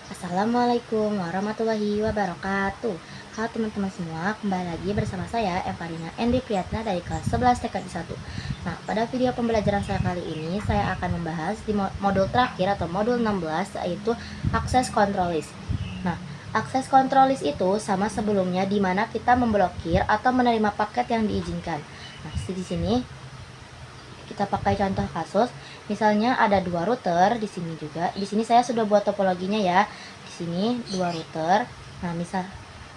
Assalamualaikum warahmatullahi wabarakatuh. Halo teman-teman semua, kembali lagi bersama saya Evarina Endi Priyatna dari kelas 11 TKI 1. Nah, pada video pembelajaran saya kali ini saya akan membahas di modul terakhir atau modul 16, yaitu akses control list. Nah, akses control list itu sama sebelumnya, di mana kita memblokir atau menerima paket yang diizinkan. Nah, di sini kita pakai contoh kasus, misalnya ada dua router di sini juga. Di sini saya sudah buat topologinya ya. Di sini dua router. Nah,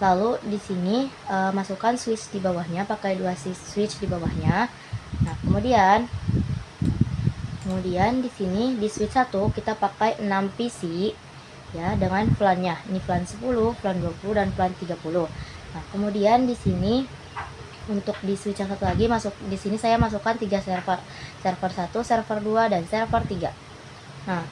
lalu di sini masukkan switch di bawahnya, pakai dua switch di bawahnya. Nah, kemudian di sini di switch 1 kita pakai 6 PC ya, dengan VLAN-nya. Ini VLAN 10, VLAN 20 dan VLAN 30. Nah, kemudian di sini untuk di switch yang satu lagi di sini saya masukkan 3 server 1, server 2 dan server 3. Nah,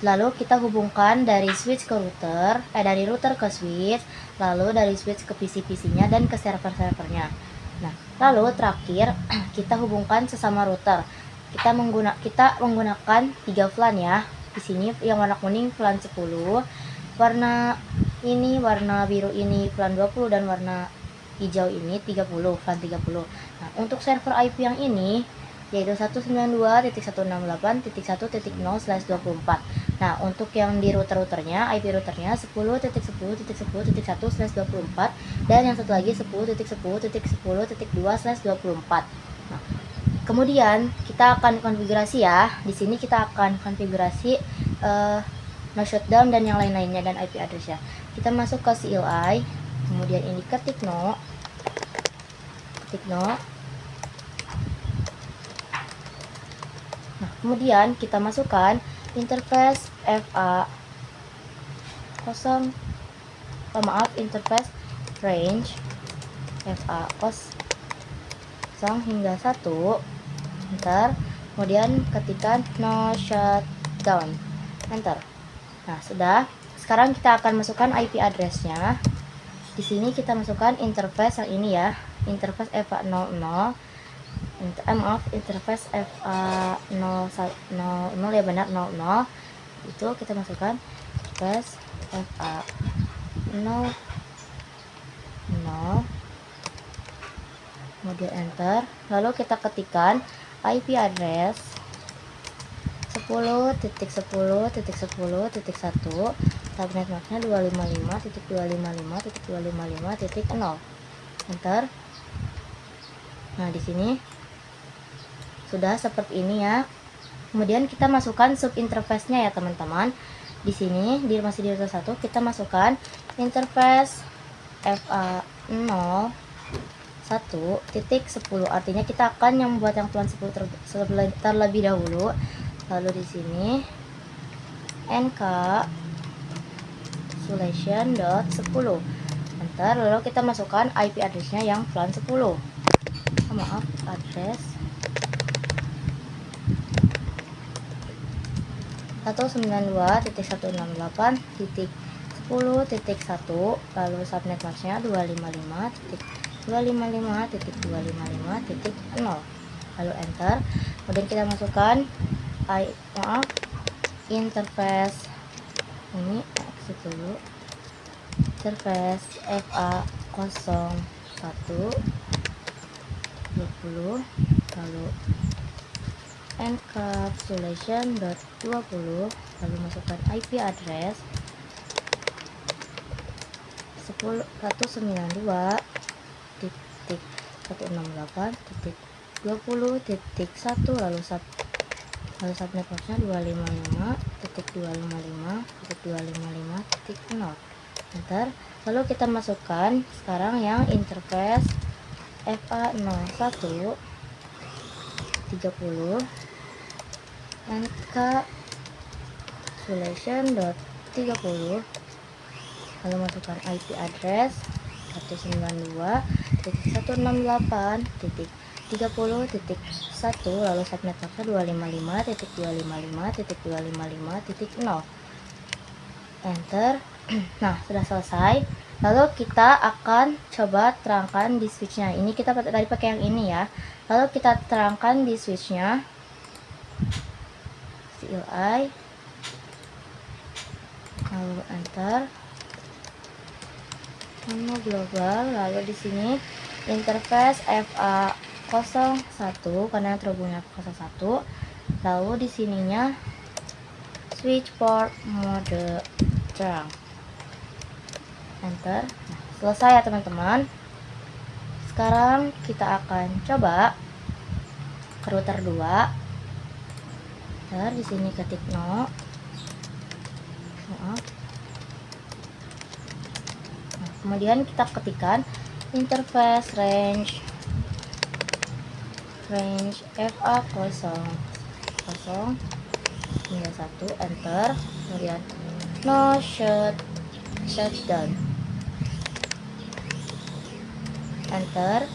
lalu kita hubungkan dari switch ke router, dari router ke switch, lalu dari switch ke PC-PC-nya dan ke server-servernya. Nah, lalu terakhir kita hubungkan sesama router. Kita menggunakan 3 VLAN ya. Di sini yang warna kuning VLAN 10, warna biru ini VLAN 20 dan warna hijau ini 30, VLAN 30. Nah, untuk server IP yang ini yaitu 192.168.1.0/24. Nah, untuk yang di routernya, IP routernya 10.10.10.1/24 dan yang satu lagi 10.10.10.2/24. Nah, kemudian kita akan konfigurasi ya. Di sini kita akan konfigurasi no shutdown dan yang lain-lainnya dan IP address ya. Kita masuk ke CLI, kemudian ini ketik no. Nah, kemudian kita masukkan interface interface range FA 0 hingga 1, enter. Kemudian ketikkan no shutdown, enter. Nah, sudah. Sekarang kita akan masukkan IP address-nya. Di sini kita masukkan interface yang ini ya, interface FA00. Interface FA00 ya, benar 00. Itu kita masukkan interface FA00. Kemudian enter. Lalu kita ketikkan IP address 10.10.10.1, subnet masknya 255.255.255.0, enter. Nah, di sini sudah seperti ini ya. Kemudian kita masukkan subinterface-nya ya teman-teman. Di sini masih di router 1 kita masukkan interface FA0 1.10, artinya kita akan yang membuat yang tuan 10 terlebih dahulu. Lalu di sini encapsulation.10, enter. Lalu kita masukkan IP address-nya yang VLAN 10. Address 192.168.10.1, lalu subnet masknya 255.255.255.0, lalu enter. Kemudian kita masukkan interface ini, exit dulu, interface FA01 20, lalu encapsulation.20, lalu masukkan IP address 168.168.20.1, lalu subnet masknya 255.255.255.0, enter. Lalu kita masukkan sekarang yang interface FA01 30, encapsulation.30, lalu masukkan IP address 192.168.30.1, lalu subnet masknya 255.255.255.0, enter. Nah, sudah selesai. Lalu kita akan coba terangkan di switchnya. Ini kita tadi pakai yang ini ya. Lalu kita terangkan di switchnya, CLI. lalu enter, nama global, lalu di sini interface FA01 karena terhubungnya 01, lalu di sininya switch port mode terang, enter. Nah, selesai ya teman-teman. Sekarang kita akan coba ke router 2. Di sini ketik no. Maaf. Nah, kemudian kita ketikkan interface range FA0 hingga 1, enter. Kemudian no shutdown, enter.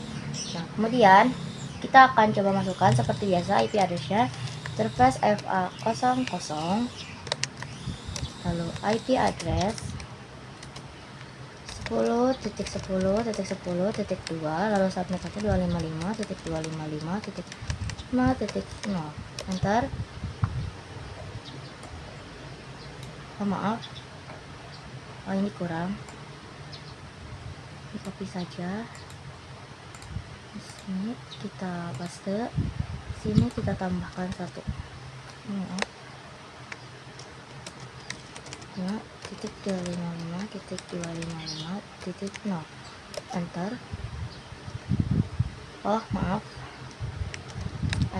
Nah, kemudian kita akan coba masukkan seperti biasa IP address-nya, interface FA00, lalu IP address 10.10.10.2, lalu subnetnya 255.255.5.0, enter. Oh, maaf, oh ini kurang, di copy saja. Di sini kita paste, sini kita tambahkan 1. Maaf. Nah, titik 255.255.0, enter. Oh, maaf,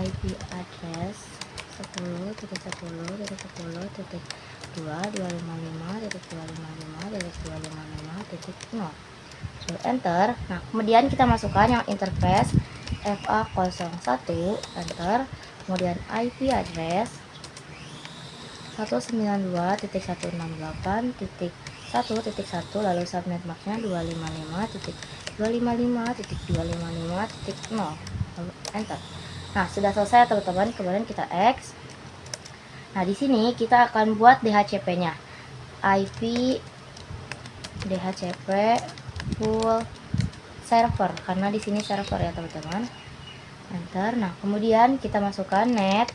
IP address 10.10.2.255.255.255.0, enter. Nah, kemudian kita masukkan yang interface FA01, enter. Kemudian IP address 192.168.1.1, lalu subnet marknya 255.255.255.0, lalu enter. Nah, sudah selesai teman-teman. Kemudian kita X. Nah, di sini kita akan buat DHCP-nya. IP DHCP full server, karena di sini server ya teman-teman. Enter. Nah, kemudian kita masukkan net.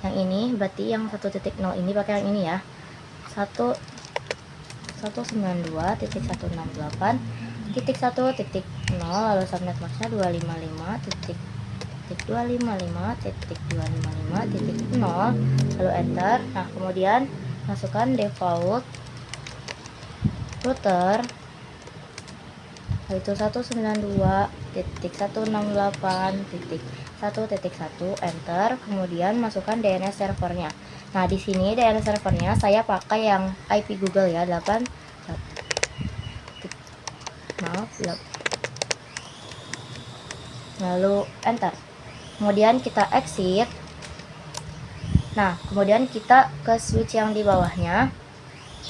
Yang ini berarti yang 1.0 ini pakai yang ini ya. 192.168.1.0, lalu subnet max-nya 255.255.255.0, lalu enter. Nah, kemudian masukkan default router, yaitu 192.168.1.1, enter. Kemudian masukkan DNS servernya. Nah, di sini DNS servernya saya pakai yang IP Google ya, 8. Maaf, lalu enter. Kemudian kita exit. Nah, kemudian kita ke switch yang di bawahnya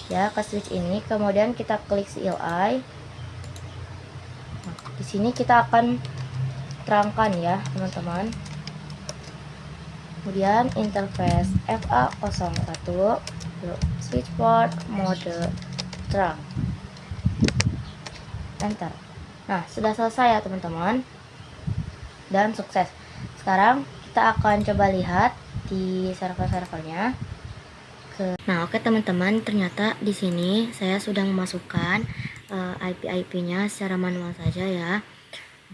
ya, ke switch ini. Kemudian kita klik CLI. Nah, di sini kita akan terangkan ya teman-teman. Kemudian interface FA01, switch port mode terang, enter. Nah, sudah selesai ya teman-teman, dan sukses. Sekarang kita akan coba lihat di server-servernya. Nah, oke teman-teman, ternyata di sini saya sudah memasukkan IP-nya secara manual saja ya,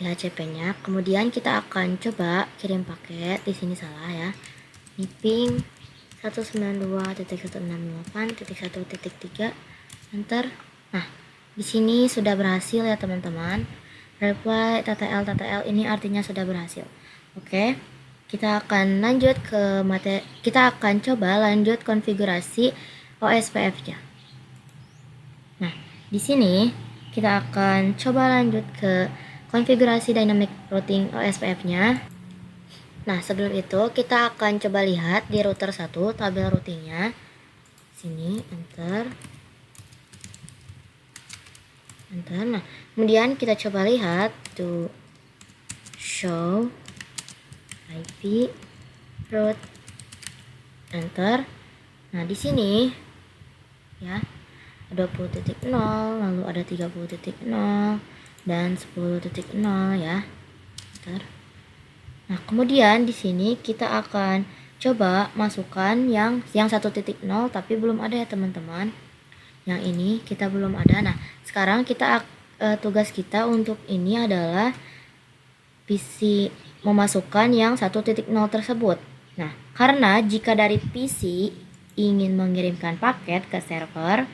DHCP-nya. Kemudian kita akan coba kirim paket. Di sini salah ya. Ini ping 192.168.1.3, enter. Nah, di sini sudah berhasil ya teman-teman. Reply TTL ini artinya sudah berhasil. Oke. Kita akan lanjut ke kita akan coba lanjut konfigurasi OSPF-nya. Nah, di sini kita akan coba lanjut ke konfigurasi dynamic routing OSPF-nya. Nah, sebelum itu kita akan coba lihat di router 1 tabel routingnya. Sini, enter. Enter. Nah, kemudian kita coba lihat to show IP route, enter. Nah, di sini ya 20.0, lalu ada 30.0 dan 10.0 ya. Enter. Nah, kemudian di sini kita akan coba masukkan yang 1.0 tapi belum ada ya teman-teman. Yang ini kita belum ada. Nah, sekarang kita tugas kita untuk ini adalah PC memasukkan yang 1.0 tersebut. Nah, karena jika dari PC ingin mengirimkan paket ke server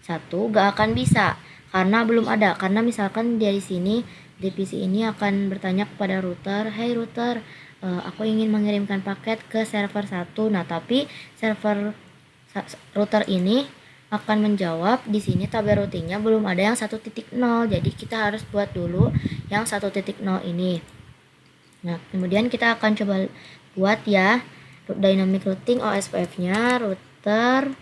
1 gak akan bisa karena belum ada. Karena misalkan dari sini di PC ini akan bertanya kepada router, "Hey router, aku ingin mengirimkan paket ke server 1." Nah, tapi server router ini akan menjawab di sini tabel routingnya belum ada yang 1.0. Jadi kita harus buat dulu yang 1.0 ini. Nah, kemudian kita akan coba buat ya dynamic routing OSPF-nya router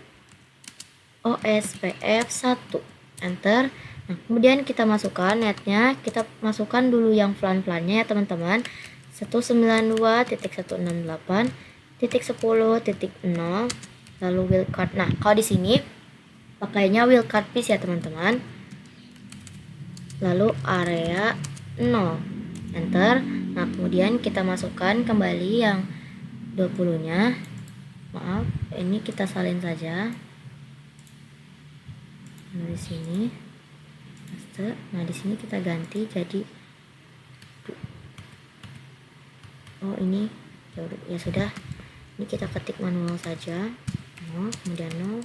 OSPF 1. Enter. Nah, kemudian kita masukkan netnya, kita masukkan dulu yang VLAN-VLAN-nya ya teman-teman. 192.168.10.0 lalu wildcard. Nah, kalau di sini pakainya wildcard piece ya teman-teman. Lalu area 0. Enter. Nah, kemudian kita masukkan kembali yang 20-nya. Maaf, ini kita salin saja. Nah, di sini paste. Nah, di sini kita ganti jadi ini ya sudah. Ini kita ketik manual saja. 0, kemudian 0,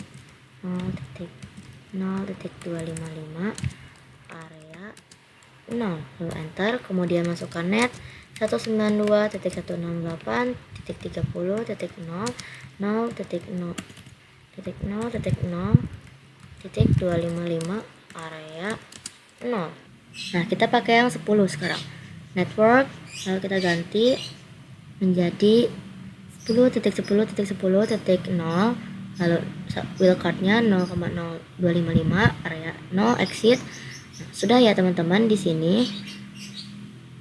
0.0.255 area 0, lalu enter. Kemudian masukkan net 192.168.0.0.0.0.255 area 0. Nah, kita pakai yang 10 sekarang. Network, lalu kita ganti menjadi 10.10.10.0, lalu wildcardnya 0,0255 area 0 exit. Nah, sudah ya teman-teman di sini.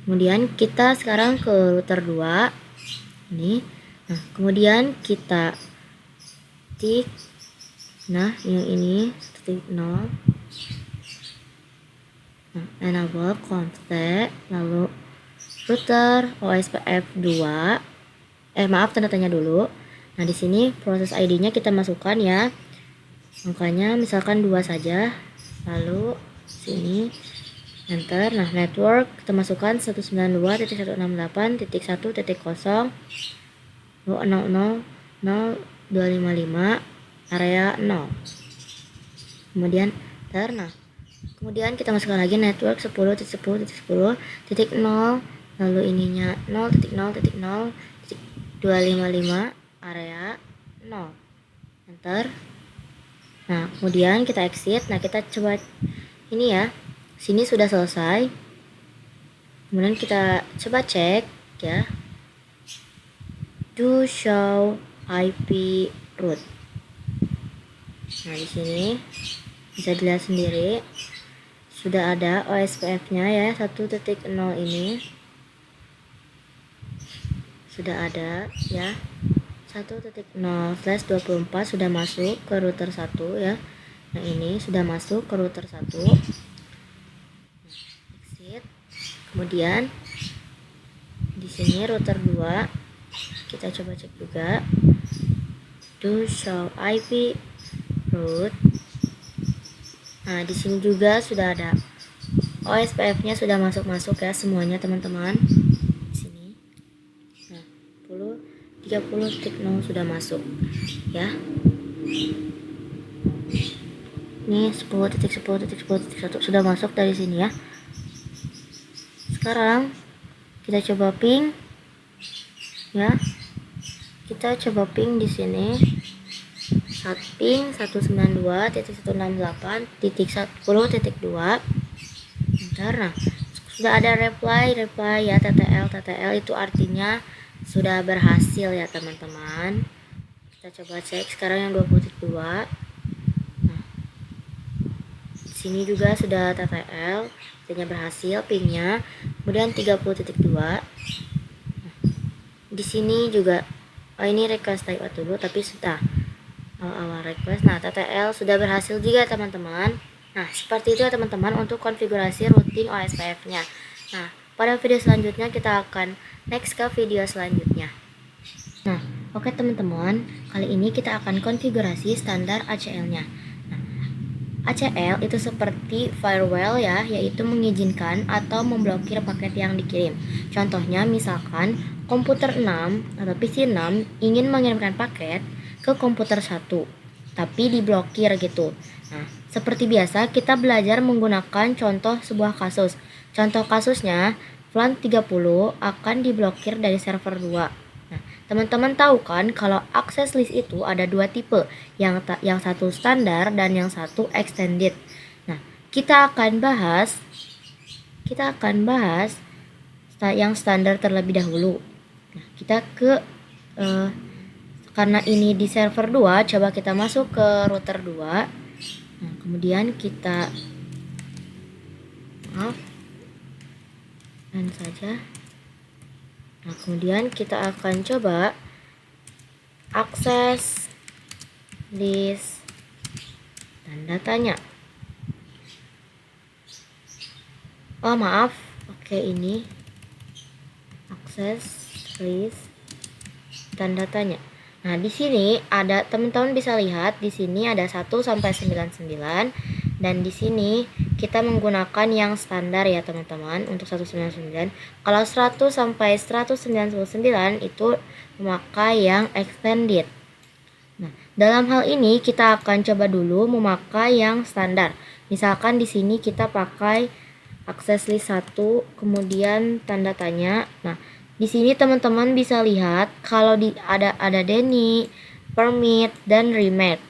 Kemudian kita sekarang ke router 2 ini. Nah, kemudian kita tik yang ini 0. Nah, enable config, lalu router OSPF 2. Maaf, tanda tanya dulu. Nah, di sini proses ID-nya kita masukkan ya. Angkanya misalkan 2 saja. Lalu sini enter. Nah, network kita masukkan 192.168.1.0.0.255 area 0. Kemudian enter. Nah, kemudian kita masukkan lagi network 10.10.10.0, lalu ininya 0.0.0.255 area 0. Enter. Nah, kemudian kita exit. Nah, kita coba ini ya. Sini sudah selesai. Kemudian kita coba cek ya. Do show IP route. Nah, di sini bisa dilihat sendiri sudah ada OSPF-nya ya 1.0 ini. Sudah ada ya. 1.0/24 sudah masuk ke router 1 ya. Nah, ini sudah masuk ke router 1. Nah, exit. Kemudian di sini router 2 kita coba cek juga. Do show IP route. Nah, di sini juga sudah ada OSPF-nya sudah masuk ya semuanya teman-teman. Di sini. Nah, 30.0 sudah masuk ya. Ini 10.10.10.1 sudah masuk dari sini ya. Sekarang kita coba ping ya. Kita coba ping di sini. Ping 192.168.10.2. Bentar. Nah, sudah ada reply ya. TTL itu artinya sudah berhasil ya teman-teman. Kita coba cek sekarang yang 20.2. Nah, sini juga sudah TTL, artinya berhasil pingnya. Kemudian 30.2. Nah, di sini juga ini request type dulu tapi sudah awal request. Nah, TTL sudah berhasil juga teman-teman. Nah, seperti itu ya teman-teman untuk konfigurasi routing OSPF-nya. Nah, pada video selanjutnya kita akan next ke video selanjutnya. Nah, oke teman-teman, kali ini kita akan konfigurasi standar ACL-nya. Nah, ACL itu seperti firewall ya, yaitu mengizinkan atau memblokir paket yang dikirim. Contohnya misalkan komputer 6 atau PC 6 ingin mengirimkan paket ke komputer 1, tapi diblokir gitu. Nah, seperti biasa kita belajar menggunakan contoh sebuah kasus. Contoh kasusnya, VLAN 30 akan diblokir dari server 2. Nah, teman-teman tahu kan kalau akses list itu ada dua tipe, yang satu standar dan yang satu extended. Nah, kita akan bahas yang standar terlebih dahulu. Nah, kita karena ini di server 2, coba kita masuk ke router 2. Nah, kemudian kita dan saja. Nah, kemudian kita akan coba akses list tanda tanya. Oh, maaf. Oke, ini akses list tanda tanya. Nah, di sini ada, teman-teman bisa lihat di sini ada 1 sampai 99 dan di sini kita menggunakan yang standar ya, teman-teman, untuk 199. Kalau 100 sampai 199 itu memakai yang extended. Nah, dalam hal ini kita akan coba dulu memakai yang standar. Misalkan di sini kita pakai akses list 1, kemudian tanda tanya. Nah, di sini teman-teman bisa lihat kalau ada Denny, permit, dan remit.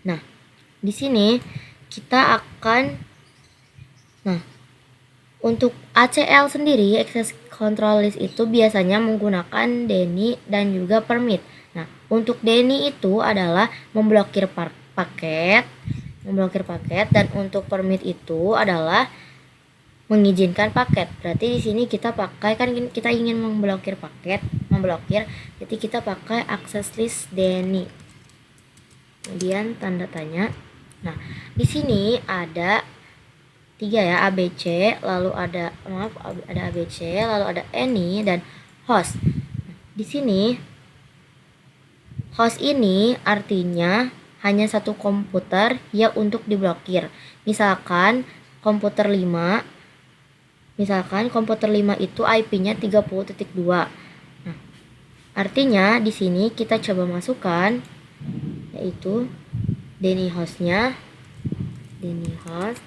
Nah, di sini kita akan untuk ACL sendiri, access control list itu biasanya menggunakan Denny dan juga permit. Nah, untuk Denny itu adalah memblokir paket, dan untuk permit itu adalah mengizinkan paket. Berarti di sini kita pakai, kan kita ingin memblokir, jadi kita pakai access list Denny. Kemudian tanda tanya. Nah, di sini ada 3 ya, ABC, lalu ada ABC, lalu ada any dan host. Nah, di sini host ini artinya hanya satu komputer ya untuk diblokir. Misalkan komputer 5 itu IP-nya 30.2. Nah, artinya di sini kita coba masukkan yaitu Denny hostnya, Denny host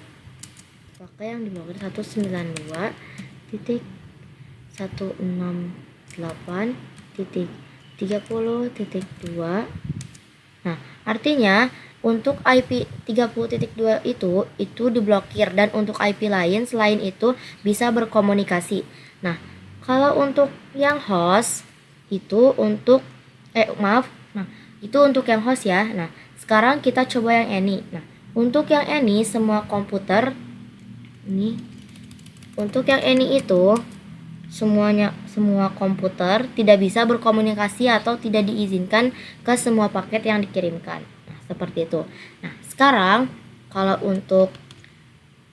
pakai yang diblokir 192.168.30.2. Nah, artinya untuk IP 30.2 itu diblokir, dan untuk IP lain selain itu bisa berkomunikasi. Nah, kalau untuk yang host itu untuk itu untuk yang host ya. Nah, sekarang kita coba yang any. Nah, untuk yang any semua komputer ini, untuk yang any itu semua komputer tidak bisa berkomunikasi atau tidak diizinkan ke semua paket yang dikirimkan. Nah, seperti itu. Nah, sekarang kalau untuk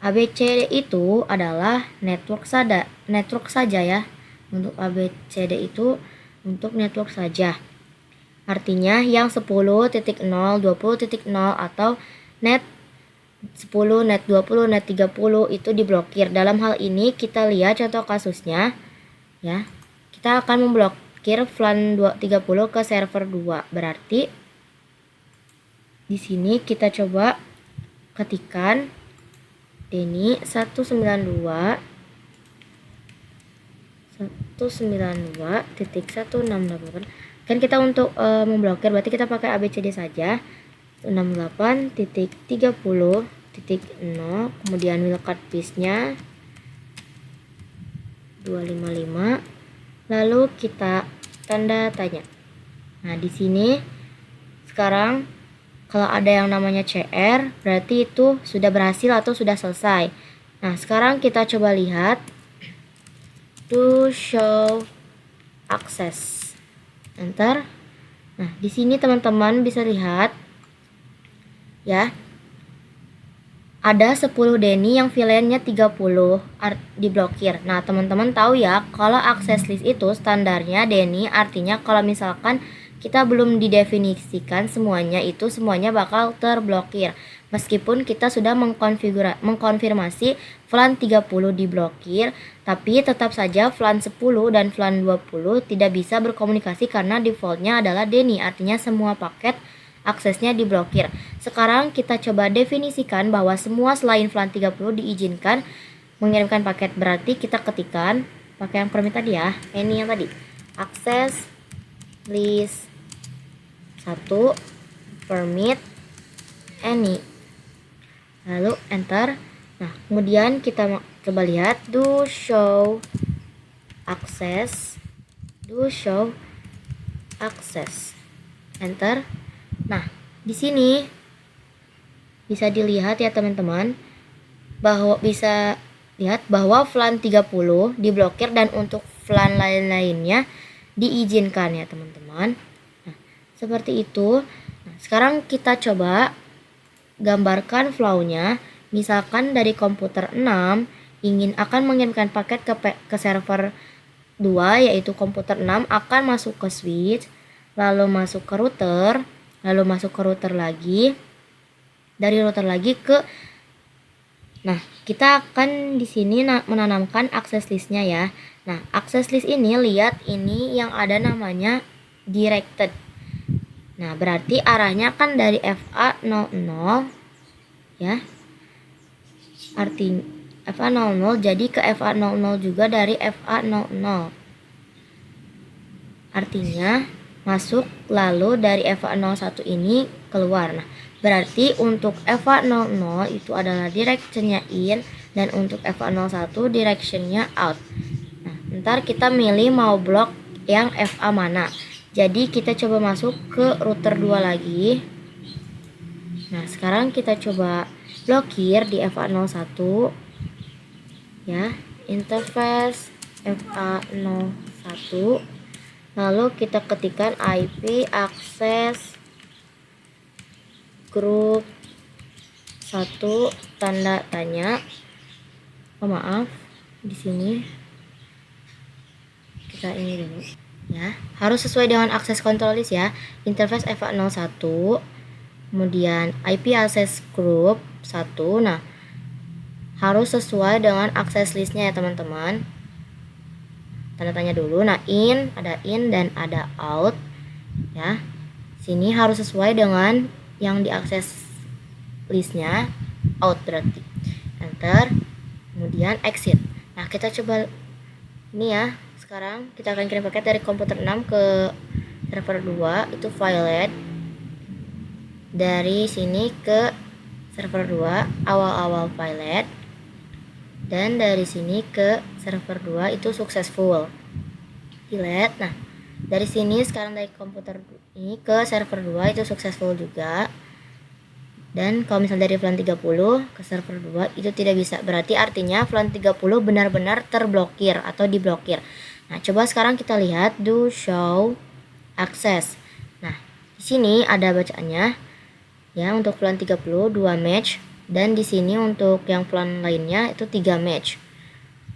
ABCD itu adalah network saja ya. Untuk ABCD itu untuk network saja. Artinya yang 10.0, 20.0 atau net 10, net 20, net 30 itu diblokir. Dalam hal ini kita lihat contoh kasusnya ya. Kita akan memblokir VLAN 30 ke server 2. Berarti di sini kita coba ketikkan Denny 192.168. Kan kita untuk memblokir berarti kita pakai ABCD saja. 68.30.0, kemudian wildcard piece-nya 255, lalu kita tanda tanya. Nah, di sini sekarang kalau ada yang namanya CR berarti itu sudah berhasil atau sudah selesai. Nah, sekarang kita coba lihat to show access, enter. Nah, di sini teman-teman bisa lihat ya, ada 10 Denny yang VLAN-nya 30 diblokir. Nah, teman-teman tahu ya kalau akses list itu standarnya Denny, artinya kalau misalkan kita belum didefinisikan semuanya bakal terblokir. Meskipun kita sudah mengkonfirmasi VLAN 30 diblokir, tapi tetap saja VLAN 10 dan VLAN 20 tidak bisa berkomunikasi karena defaultnya adalah DNI, artinya semua paket aksesnya diblokir. Sekarang kita coba definisikan bahwa semua selain VLAN 30 diizinkan mengirimkan paket. Berarti kita ketikkan pakai yang permit tadi ya, ini yang tadi, akses list 1 permit any, lalu enter. Nah, kemudian kita coba lihat do show access, enter. Nah, di sini bisa dilihat ya teman-teman, bahwa bisa lihat bahwa VLAN 30 diblokir dan untuk VLAN lain-lainnya diizinkan ya teman-teman. Nah, seperti itu. Nah, sekarang kita coba gambarkan flow-nya. Misalkan dari komputer 6 akan mengirimkan paket ke server 2, yaitu komputer 6 akan masuk ke switch, lalu masuk ke router, lalu masuk ke router lagi, dari router lagi ke. Nah, kita akan di sini menanamkan akses listnya ya. Nah, akses list ini, lihat ini yang ada namanya directed. Nah, berarti arahnya kan dari FA00 ya. Artinya FA00 jadi ke FA00 juga dari FA00. Artinya masuk lalu dari FA01 ini keluar. Nah, berarti untuk FA00 itu adalah directionnya in dan untuk FA01 directionnya out. Nah, ntar kita milih mau blok yang FA mana. Jadi kita coba masuk ke router 2 lagi. Nah, sekarang kita coba blokir di FA01 ya, interface FA01, lalu kita ketikkan IP akses grup 1 tanda tanya. Maaf, di sini kita ini dulu ya, harus sesuai dengan akses control list ya, interface FA01, kemudian IP akses grup 1. Nah, harus sesuai dengan akses listnya ya teman-teman. Tanda tanya dulu. Nah, ada in dan ada out ya. Sini harus sesuai dengan yang diakses listnya, out berarti. Enter. Kemudian exit. Nah, kita coba ini ya. Sekarang kita akan kirim paket dari komputer 6 ke server 2, itu violet. Dari sini ke server 2 awal-awal violet. Dan dari sini ke server 2 itu successful. Delete. Nah, dari sini sekarang dari komputer ini ke server 2 itu successful juga. Dan kalau misalnya dari VLAN 30 ke server 2 itu tidak bisa. Berarti artinya VLAN 30 benar-benar terblokir atau diblokir. Nah, coba sekarang kita lihat do show access. Nah, di sini ada bacaannya ya, untuk VLAN 30 2 match. Dan di sini untuk yang VLAN lainnya itu 3 match.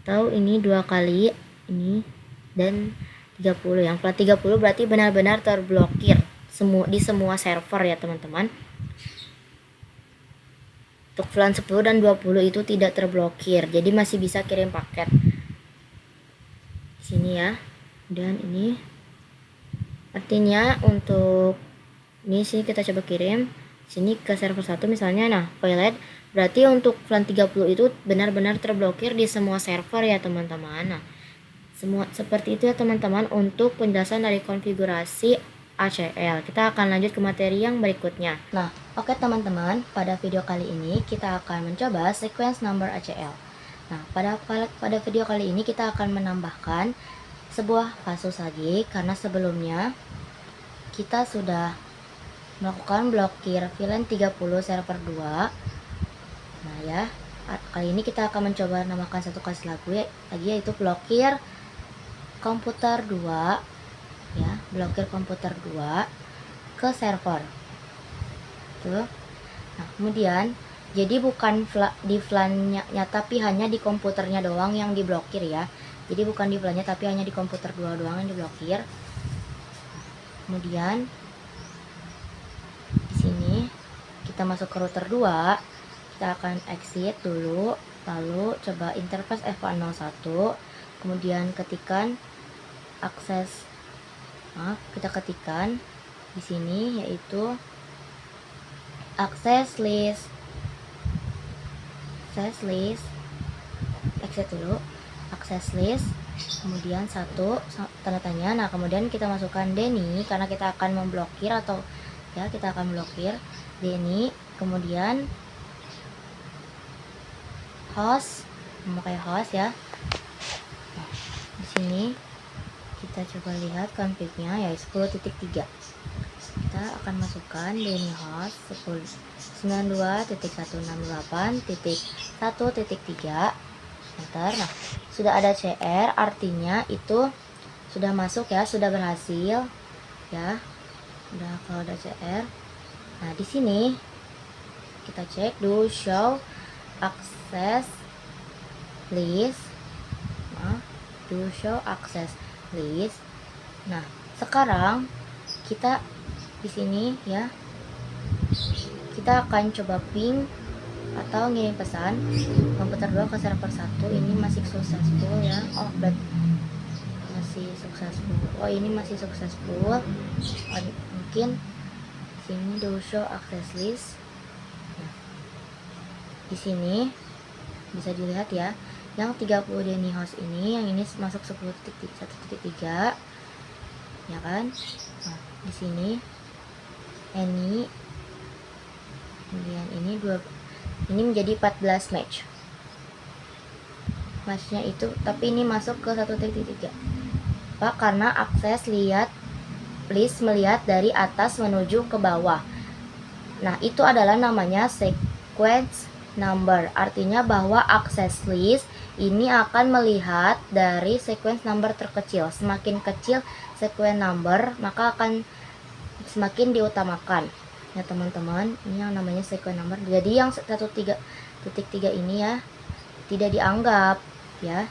Atau ini 2 kali ini dan 30. Yang VLAN 30 berarti benar-benar terblokir di semua server ya teman-teman. Untuk VLAN 10 dan 20 itu tidak terblokir. Jadi masih bisa kirim paket. Di sini ya. Dan ini artinya untuk ini sih kita coba kirim sini ke server 1 misalnya. Nah, violet berarti untuk VLAN 30 itu benar-benar terblokir di semua server ya teman-teman. Nah, semua seperti itu ya teman-teman untuk penjelasan dari konfigurasi ACL. Kita akan lanjut ke materi yang berikutnya. Nah, oke teman-teman, pada video kali ini kita akan mencoba sequence number ACL. Nah, pada video kali ini kita akan menambahkan sebuah kasus lagi karena sebelumnya kita sudah melakukan blokir VLAN 30 server 2. Nah ya, kali ini kita akan mencoba namakan satu kasus lagi yaitu blokir komputer 2 ya, blokir komputer 2 ke server tuh. Nah, kemudian jadi bukan di VLAN-nya tapi hanya di komputernya doang yang diblokir ya. Jadi bukan di VLAN-nya tapi hanya di komputer 2 doang yang diblokir. Kemudian di sini kita masuk ke router 2, kita akan exit dulu, lalu coba interface FA01, kemudian ketikkan akses, kita ketikkan di sini yaitu access list, exit dulu, access list, kemudian 1 tanda tanya. Nah, kemudian kita masukkan Denny karena kita akan memblokir atau ya kita akan blokir Denny, kemudian host, memakai host ya. Nah, di sini kita coba lihat config-nya ya 10.3. Kita akan masukkan Denny host 92.168.1.3. Enter. Nah, sudah ada CR, artinya itu sudah masuk ya, sudah berhasil ya. Udah kalau ada CR. Nah, di sini kita cek do show access list. Do show access list. Nah, sekarang kita di sini ya, kita akan coba ping atau ngirim pesan komputer 2 ke server 1. Ini masih successful ya. Oh, masih successful. Oh, ini masih successful. Mungkin sini do show access list. Nah, di sini bisa dilihat ya, yang 30 Denny host ini, yang ini masuk 10.1.3 ya kan. Nah, di sini ini kemudian ini menjadi 14 matchnya itu, tapi ini masuk ke 1.3. Pak, karena akses list melihat dari atas menuju ke bawah. Nah, itu adalah namanya sequence number, artinya bahwa akses list ini akan melihat dari sequence number terkecil. Semakin kecil sequence number, maka akan semakin diutamakan ya teman-teman. Ini yang namanya sequence number. Jadi yang 1.3 ini ya tidak dianggap ya.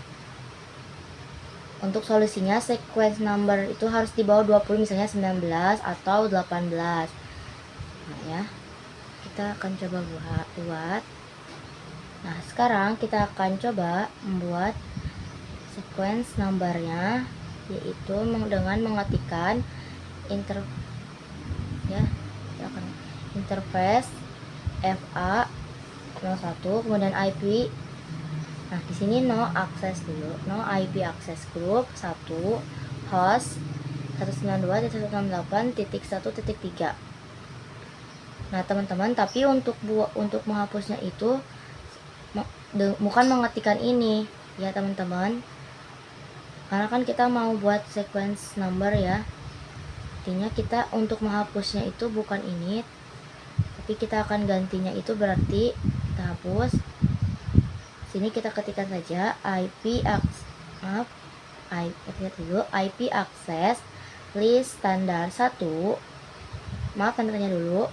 Untuk solusinya sequence number itu harus di bawah 20, misalnya 19 atau 18. Nah ya, kita akan coba buat. Nah, sekarang kita akan coba membuat sequence numbernya, yaitu dengan mengetikkan interface FA01, kemudian IP. Nah, di sini no access dulu, no IP access group 1 host 192.168.1.3. Nah, teman-teman, tapi untuk menghapusnya itu bukan mengetikkan ini ya teman-teman, karena kan kita mau buat sequence number ya. Artinya kita untuk menghapusnya itu bukan ini, tapi kita akan gantinya itu berarti kita hapus. Sini kita ketikkan saja IP access list standar 1. Maaf, tandanya dulu.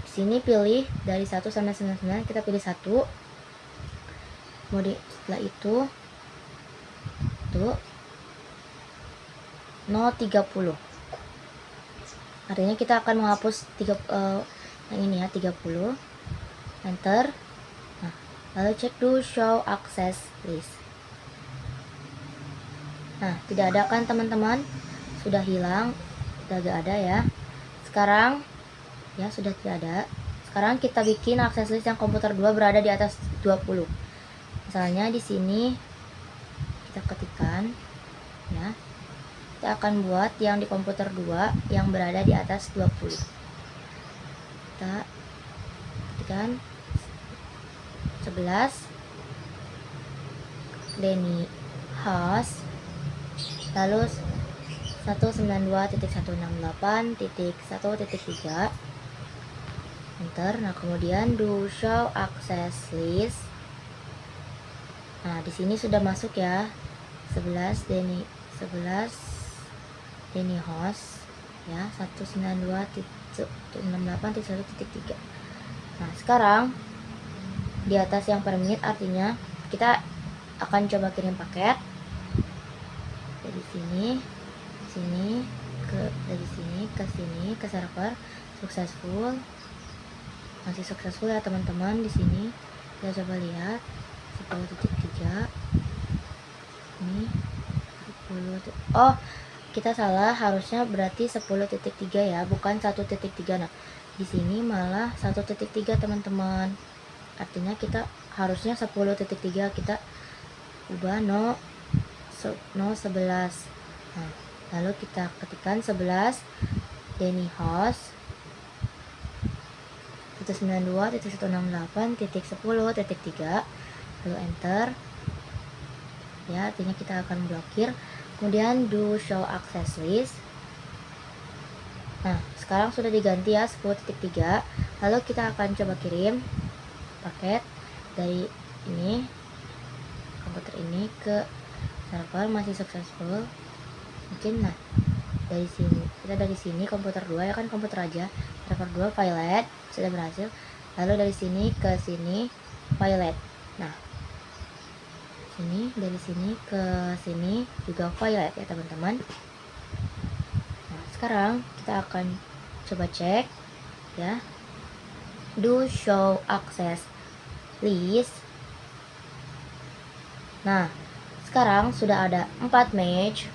Di sini pilih dari 1 sampai 99, kita pilih 1. Kemudian setelah itu tuh 030. Artinya kita akan menghapus yang ini ya 30. Enter. Nah, lalu cek do show access list. Nah, tidak ada kan teman-teman, sudah hilang, sudah gak ada ya. Sekarang ya sudah tidak ada. Sekarang kita bikin access list yang komputer 2 berada di atas 20. Misalnya di sini kita ketikkan ya, kita akan buat yang di komputer 2 yang berada di atas 20. Kita ketikkan 11 Denny host, lalu 192.168.1.3. Enter. Nah, kemudian do show access list. Nah, di sini sudah masuk ya 11 Denny host ya 192.168.1.3. Nah, sekarang di atas yang per menit, artinya kita akan coba kirim paket dari sini dari sini ke sini ke server successful. masih successful ya teman-teman. Di sini kita coba lihat 10.3 ini 10. Oh, kita salah, harusnya berarti 10.3 ya, bukan 1.3. Nah, di sini malah 1.3 teman-teman. Artinya kita harusnya 10.3, kita ubah 11. Nah, lalu kita ketikkan 11 Denny House 192.168.10.3, lalu enter ya, artinya kita akan blokir. Kemudian do show access list. Nah, sekarang sudah diganti ya 10.3. Lalu kita akan coba kirim paket dari ini komputer ini ke server, masih successful mungkin. Nah, dari sini komputer 2 ya kan, komputer aja, server 2 violet sudah berhasil. Lalu dari sini ke sini violet. Nah, dari sini ke sini juga violet ya teman-teman. Nah, sekarang kita akan coba cek ya, do show access list. Nah, sekarang sudah ada 4 match,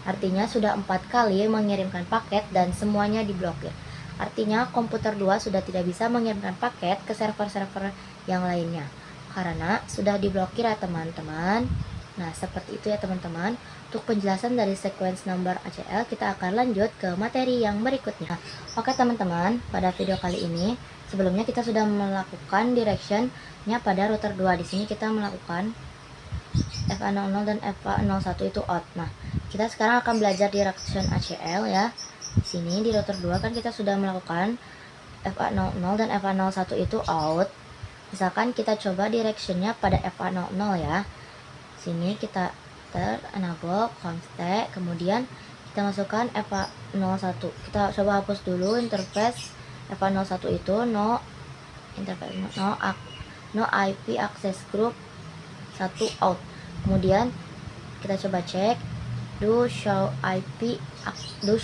artinya sudah 4 kali mengirimkan paket dan semuanya diblokir. Artinya komputer 2 sudah tidak bisa mengirimkan paket ke server-server yang lainnya karena sudah diblokir ya teman-teman. Nah, seperti itu ya teman-teman. Untuk penjelasan dari sequence number ACL, kita akan lanjut ke materi yang berikutnya. Oke teman-teman, pada video kali ini sebelumnya kita sudah melakukan direction-nya pada router 2. Di sini kita melakukan FA00 dan FA01 itu out. Nah, kita sekarang akan belajar direction ACL ya. Di sini di router 2 kan kita sudah melakukan FA00 dan FA01 itu out. Misalkan kita coba directionnya pada FA00 ya. Sini kita enable const, kemudian kita masukkan FA01. Kita coba hapus dulu interface FA01 itu no interface no IP access group 1 out. Kemudian kita coba cek do show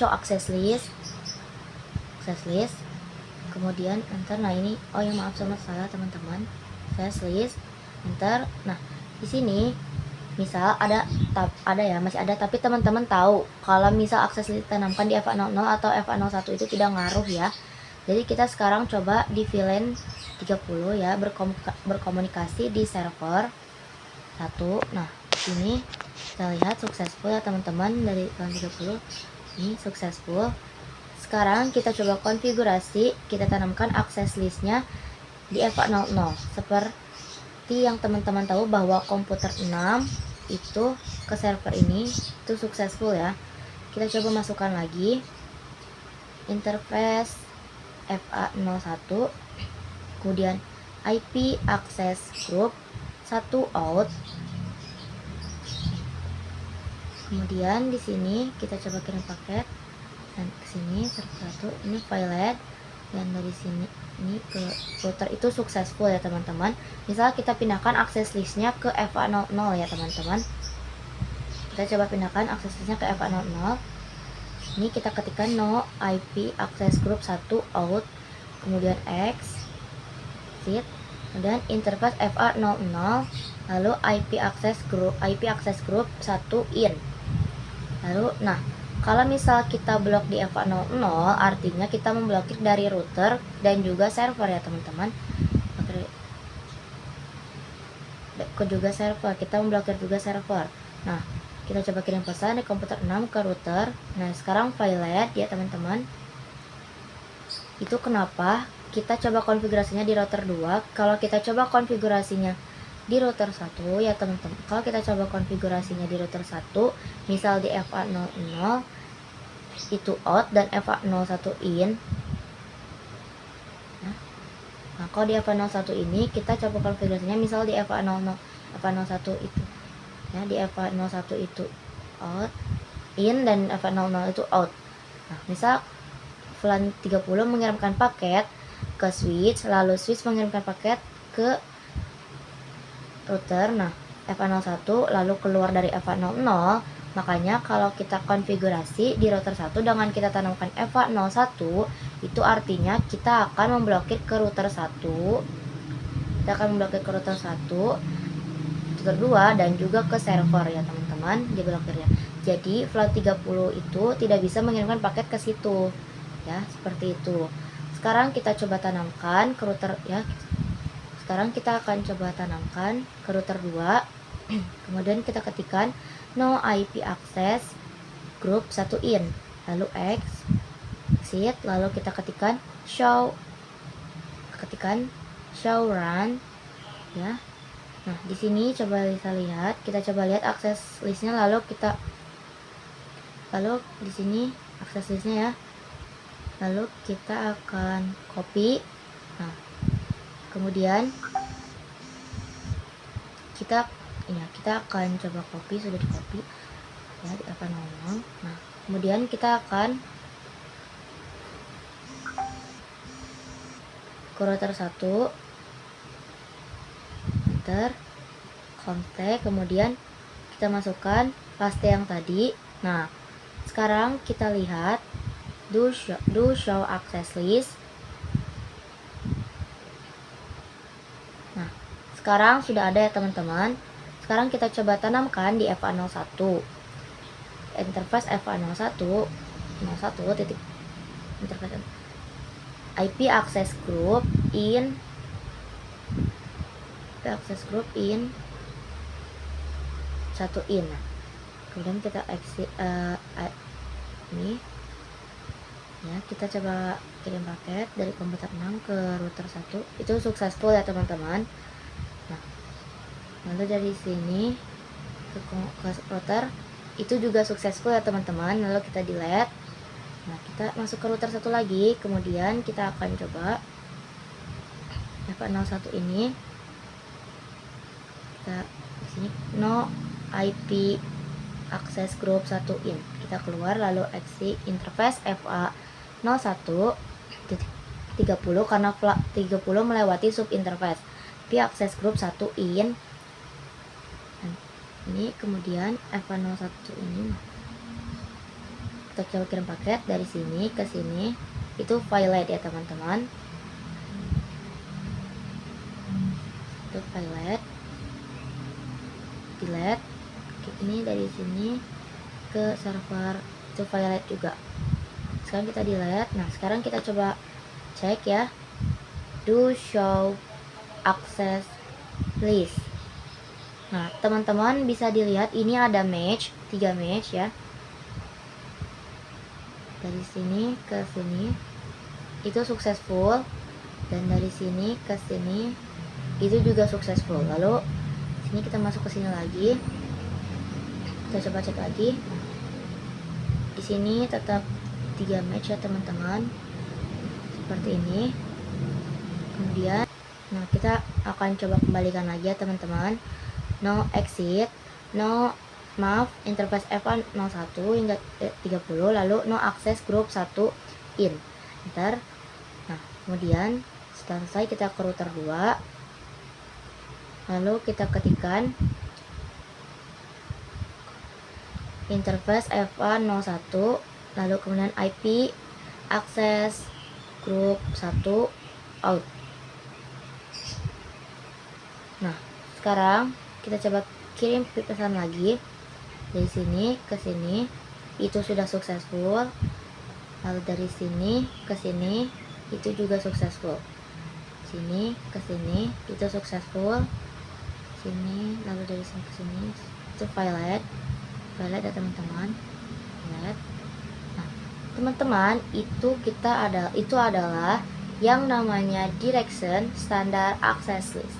access list, kemudian enter. Nah, ini maaf, salah teman-teman, access list, enter. Nah, di sini misal masih ada, tapi teman-teman tahu kalau misal akses ditanamkan di FA00 atau FA01 itu tidak ngaruh ya. Jadi kita sekarang coba di VLAN 30 ya, berkomunikasi di server 1. Nah, ini kita lihat successful ya teman-teman, dari VLAN 30 ini successful. Sekarang kita coba konfigurasi, kita tanamkan akses listnya di FA00. Seperti yang teman-teman tahu bahwa komputer 6 itu ke server ini itu successful ya. Kita coba masukkan lagi interface FA01, kemudian IP access group 1 out. Kemudian di sini kita coba kirim paket dan ke sini server 1 ini violet, dan dari sini ini ke router itu successful ya teman-teman. Misal kita pindahkan akses listnya ke FA00 ya teman-teman. Kita coba pindahkan akses listnya ke FA00. Ini kita ketikkan no IP access group 1 out, kemudian X fit, kemudian interface FA00, lalu IP access group 1 in. Lalu nah, kalau misal kita blok di FA00, artinya kita memblokir dari router dan juga server ya teman-teman. Kita memblokir juga server. Nah, kita coba kirim pesan di komputer 6 ke router. Nah, sekarang violet ya teman-teman. Itu kenapa kita coba konfigurasinya di router 2. Kalau kita coba konfigurasinya di router 1 ya teman-teman, kalau kita coba konfigurasinya di router 1, misal di FA00 itu out dan FA01 in. Nah, kalau di FA01 ini kita coba konfigurasinya misal di FA01 itu ya, di FA01 itu out in dan FA00 itu out. Nah, misal VLAN 30 mengirimkan paket ke switch, lalu switch mengirimkan paket ke router. Nah, FA01 lalu keluar dari FA00. Makanya kalau kita konfigurasi di router 1 dengan kita tanamkan FA01, Itu artinya kita akan memblokir ke router 1. Kita akan memblokir ke router 1, router 2, dan juga ke server ya teman-teman, diblokirnya. Jadi VLAN 30 itu tidak bisa mengirimkan paket ke situ. Ya, seperti itu. Sekarang kita coba tanamkan ke router ya. Sekarang kita akan coba tanamkan ke router 2. Kemudian kita ketikkan no IP access group 1 in, lalu exit, lalu kita ketikkan show run ya. Nah, di sini coba bisa lihat, kita coba lihat akses listnya, lalu di sini akses listnya ya. Lalu kita akan copy. Nah, kemudian kita akan coba copy, sudah di copy ya, kita akan ngomong. Nah, kemudian kita akan ke router 1, enter kontak, kemudian kita masukkan paste yang tadi. Nah, sekarang kita lihat do show access list. Nah, sekarang sudah ada ya teman-teman. Sekarang kita coba tanamkan di FA01, interface FA01 titik interface IP access group in 1 in. Kemudian kita exit ini ya, kita coba kirim paket dari komputer 6 ke router 1. Itu successful ya teman-teman. Nah, lalu dari sini ke router itu juga successful ya teman-teman. Lalu kita delete. Nah, kita masuk ke router 1 lagi, kemudian kita akan coba F01 ini. Kita di sini no IP access group 1 in. Kita keluar, lalu exit interface FA01 30 karena 30 melewati sub interface IP access group 1 in. Ini kemudian FA01 ini kita coba kirim paket dari sini ke sini, itu violate ya teman-teman. Itu violate, delete. Ini dari sini ke server itu violate juga. Sekarang kita delete. Nah, sekarang kita coba cek ya, do show access list. Nah, teman-teman bisa dilihat ini ada match, 3 match ya. Dari sini ke sini itu successful, dan dari sini ke sini itu juga successful. Lalu sini kita masuk ke sini lagi, kita coba cek lagi. Di sini tetap 3 match ya teman-teman, seperti ini. Kemudian nah, kita akan coba kembalikan lagi ya teman-teman, no exit, no interface F01 hingga 30, lalu no access group 1 in, enter. Nah, kemudian setelah selesai kita ke router 2, lalu kita ketikkan interface FA01, lalu kemudian IP access group 1 out. Nah, sekarang kita coba kirim pesan lagi dari sini ke sini, itu sudah successful. Lalu dari sini ke sini itu juga successful. Sini ke sini itu successful. Sini, lalu dari sini ke sini itu violate ya teman-teman. Violate. Nah, teman-teman, itu adalah yang namanya direction standard access list.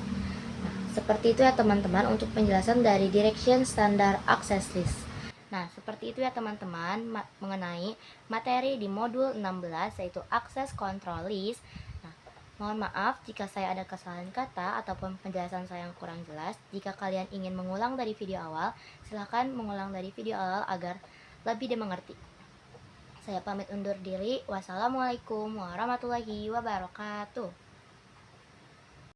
Nah, seperti itu ya teman-teman untuk penjelasan dari direction standard access list. Nah, seperti itu ya teman-teman mengenai materi di modul 16, yaitu access control list. Nah, mohon maaf jika saya ada kesalahan kata ataupun penjelasan saya yang kurang jelas. Jika kalian ingin mengulang dari video awal, silahkan mengulang dari video awal agar lebih dimengerti. Saya pamit undur diri. Wassalamualaikum warahmatullahi wabarakatuh.